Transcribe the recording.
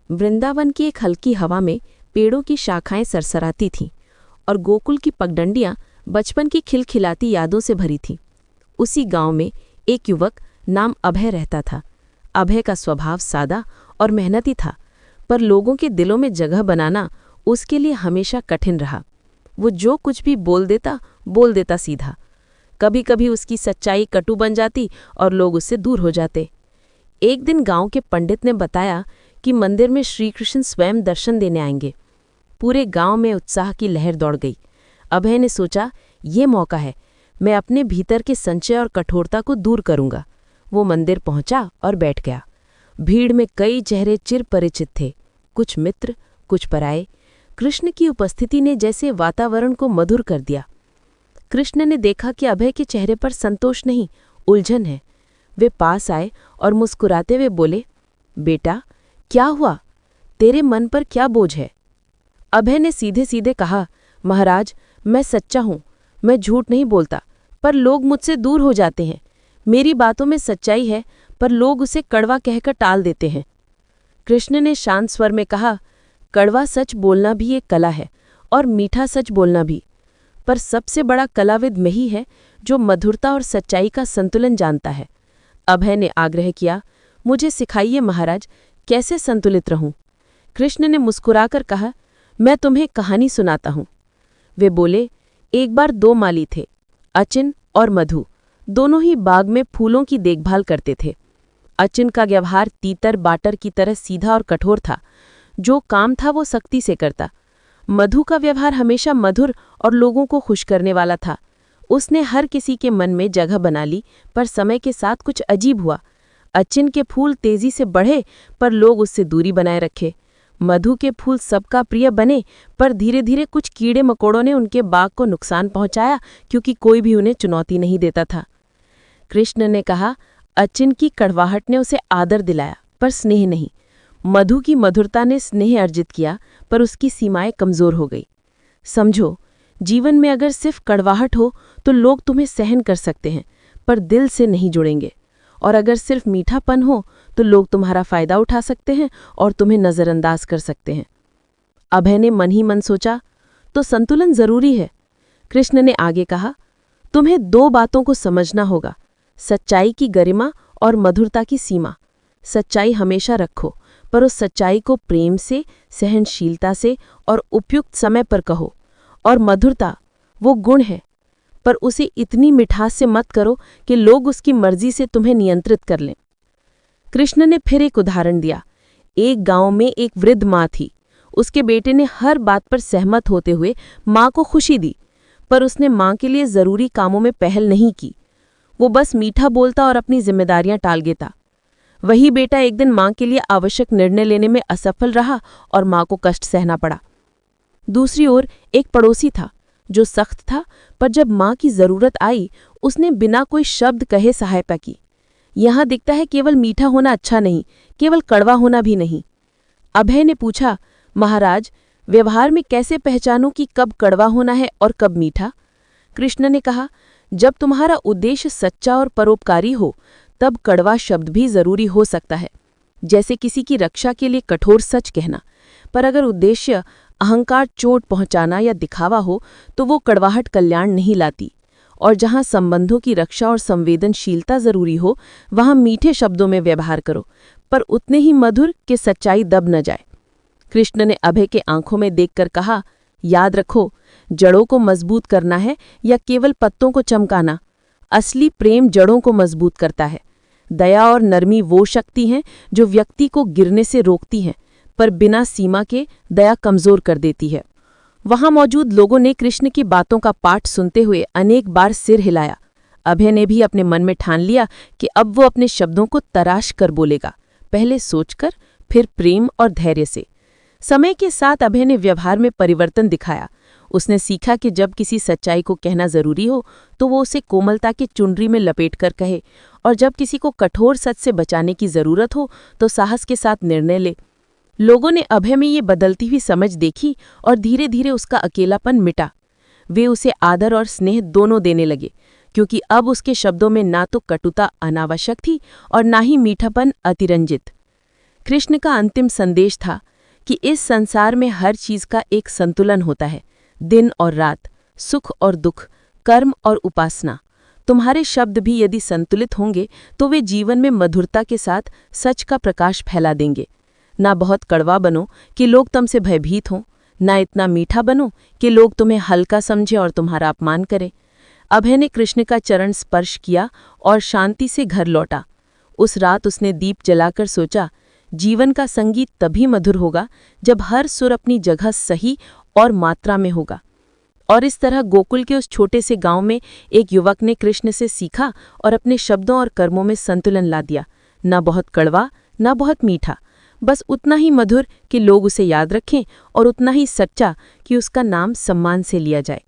वृंदावन की एक हल्की हवा में पेड़ों की शाखाएं सरसराती थीं और गोकुल की पगडंडियां बचपन की खिलखिलाती यादों से भरी थीं। उसी गांव में एक युवक नाम अभय रहता था। अभय का स्वभाव सादा और मेहनती था, पर लोगों के दिलों में जगह बनाना उसके लिए हमेशा कठिन रहा। वो जो कुछ भी बोल देता सीधा। कभी कभी उसकी सच्चाई कटु बन जाती और लोग उससे दूर हो जाते। एक दिन गांव के पंडित ने बताया कि मंदिर में श्रीकृष्ण स्वयं दर्शन देने आएंगे। पूरे गांव में उत्साह की लहर दौड़ गई। अभय ने सोचा, ये मौका है, मैं अपने भीतर के संचय और कठोरता को दूर करूंगा। वो मंदिर पहुंचा और बैठ गया। भीड़ में कई चेहरे चिर परिचित थे, कुछ मित्र, कुछ पराये। कृष्ण की उपस्थिति ने जैसे वातावरण को मधुर कर दिया। कृष्ण ने देखा कि अभय के चेहरे पर संतोष नहीं, उलझन है। वे पास आए और मुस्कुराते हुए बोले, बेटा, क्या हुआ? तेरे मन पर क्या बोझ है? अभय ने सीधे सीधे कहा, महाराज, मैं सच्चा हूं, मैं झूठ नहीं बोलता, पर लोग मुझसे दूर हो जाते हैं। मेरी बातों में सच्चाई है, पर लोग उसे कड़वा कहकर टाल देते हैं। कृष्ण ने शांत स्वर में कहा, कड़वा सच बोलना भी एक कला है और मीठा सच बोलना भी, पर सबसे बड़ा कलाविद मैं ही है जो मधुरता और सच्चाई का संतुलन जानता है। अभय ने आग्रह किया, मुझे सिखाइए महाराज, कैसे संतुलित रहूं? कृष्ण ने मुस्कुराकर कहा, मैं तुम्हें कहानी सुनाता हूं। वे बोले, एक बार दो माली थे, अचिन और मधु। दोनों ही बाग में फूलों की देखभाल करते थे। अचिन का व्यवहार तीतर बाटर की तरह सीधा और कठोर था। जो काम था वो सख्ती से करता। मधु का व्यवहार हमेशा मधुर और लोगों को खुश करने वाला था। उसने हर किसी के मन में जगह बना ली, पर समय के साथ कुछ अजीब हुआ। अचिन के फूल तेजी से बढ़े, पर लोग उससे दूरी बनाए रखे। मधु के फूल सबका प्रिय बने, पर धीरे धीरे कुछ कीड़े मकोड़ों ने उनके बाग को नुकसान पहुंचाया, क्योंकि कोई भी उन्हें चुनौती नहीं देता था। कृष्ण ने कहा, अचिन की कड़वाहट ने उसे आदर दिलाया, पर स्नेह नहीं। मधु की मधुरता ने स्नेह अर्जित किया, पर उसकी सीमाएं कमजोर हो गई। समझो, जीवन में अगर सिर्फ कड़वाहट हो तो लोग तुम्हें सहन कर सकते हैं, पर दिल से नहीं जुड़ेंगे। और अगर सिर्फ मीठापन हो तो लोग तुम्हारा फायदा उठा सकते हैं और तुम्हें नजरअंदाज कर सकते हैं। अभय ने मन ही मन सोचा, तो संतुलन जरूरी है। कृष्ण ने आगे कहा, तुम्हें दो बातों को समझना होगा, सच्चाई की गरिमा और मधुरता की सीमा। सच्चाई हमेशा रखो, पर उस सच्चाई को प्रेम से, सहनशीलता से और उपयुक्त समय पर कहो। और मधुरता वो गुण है, पर उसे इतनी मिठास से मत करो कि लोग उसकी मर्जी से तुम्हें नियंत्रित कर लें। कृष्ण ने फिर एक उदाहरण दिया। एक गांव में एक वृद्ध माँ थी। उसके बेटे ने हर बात पर सहमत होते हुए माँ को खुशी दी, पर उसने माँ के लिए जरूरी कामों में पहल नहीं की। वो बस मीठा बोलता और अपनी जिम्मेदारियां टाल देता। वही बेटा एक दिन माँ के लिए आवश्यक निर्णय लेने में असफल रहा और माँ को कष्ट सहना पड़ा। दूसरी ओर एक पड़ोसी था जो सख्त था, पर जब माँ की जरूरत आई उसने बिना कोई शब्द कहे सहायता की। यहाँ दिखता है केवल मीठा होना अच्छा नहीं, केवल कड़वा होना भी नहीं। अभय ने पूछा, महाराज, व्यवहार में कैसे पहचानूं कि कब कड़वा होना है और कब मीठा? कृष्ण ने कहा, जब तुम्हारा उद्देश्य सच्चा और परोपकारी हो तब कड़वा शब्द भी जरूरी हो सकता है, जैसे किसी की रक्षा के लिए कठोर सच कहना। पर अगर उद्देश्य अहंकार, चोट पहुंचाना या दिखावा हो तो वो कड़वाहट कल्याण नहीं लाती। और जहां संबंधों की रक्षा और संवेदनशीलता जरूरी हो वहां मीठे शब्दों में व्यवहार करो, पर उतने ही मधुर कि सच्चाई दब न जाए। कृष्ण ने अभय के आंखों में देखकर कहा, याद रखो, जड़ों को मजबूत करना है या केवल पत्तों को चमकाना? असली प्रेम जड़ों को मजबूत करता है। दया और नरमी वो शक्ति हैं जो व्यक्ति को गिरने से रोकती हैं, पर बिना सीमा के दया कमजोर कर देती है। वहां मौजूद लोगों ने कृष्ण की बातों का पाठ सुनते हुए अनेक बार सिर हिलाया। अभय ने भी अपने मन में ठान लिया कि अब वो अपने शब्दों को तराश कर बोलेगा, पहले सोचकर, फिर प्रेम और धैर्य से। समय के साथ अभय ने व्यवहार में परिवर्तन दिखाया। उसने सीखा कि जब किसी सच्चाई को कहना जरूरी हो तो वो उसे कोमलता की चुनरी में लपेटकर कहे, और जब किसी को कठोर सच से बचाने की जरूरत हो तो साहस के साथ निर्णय ले। लोगों ने अभय में ये बदलती हुई समझ देखी और धीरे धीरे उसका अकेलापन मिटा। वे उसे आदर और स्नेह दोनों देने लगे, क्योंकि अब उसके शब्दों में ना तो कटुता अनावश्यक थी और ना ही मीठापन अतिरंजित। कृष्ण का अंतिम संदेश था कि इस संसार में हर चीज का एक संतुलन होता है, दिन और रात, सुख और दुख, कर्म और उपासना। तुम्हारे शब्द भी यदि संतुलित होंगे तो वे जीवन में मधुरता के साथ सच का प्रकाश फैला देंगे। ना बहुत कड़वा बनो कि लोग तुमसे भयभीत हों, ना इतना मीठा बनो कि लोग तुम्हें हल्का समझें और तुम्हारा अपमान करें। अभय ने कृष्ण का चरण स्पर्श किया और शांति से घर लौटा। उस रात उसने दीप जलाकर सोचा, जीवन का संगीत तभी मधुर होगा जब हर सुर अपनी जगह सही और मात्रा में होगा। और इस तरह गोकुल के उस छोटे से गांव में एक युवक ने कृष्ण से सीखा और अपने शब्दों और कर्मों में संतुलन ला दिया। न बहुत कड़वा, न बहुत मीठा, बस उतना ही मधुर कि लोग उसे याद रखें और उतना ही सच्चा कि उसका नाम सम्मान से लिया जाए।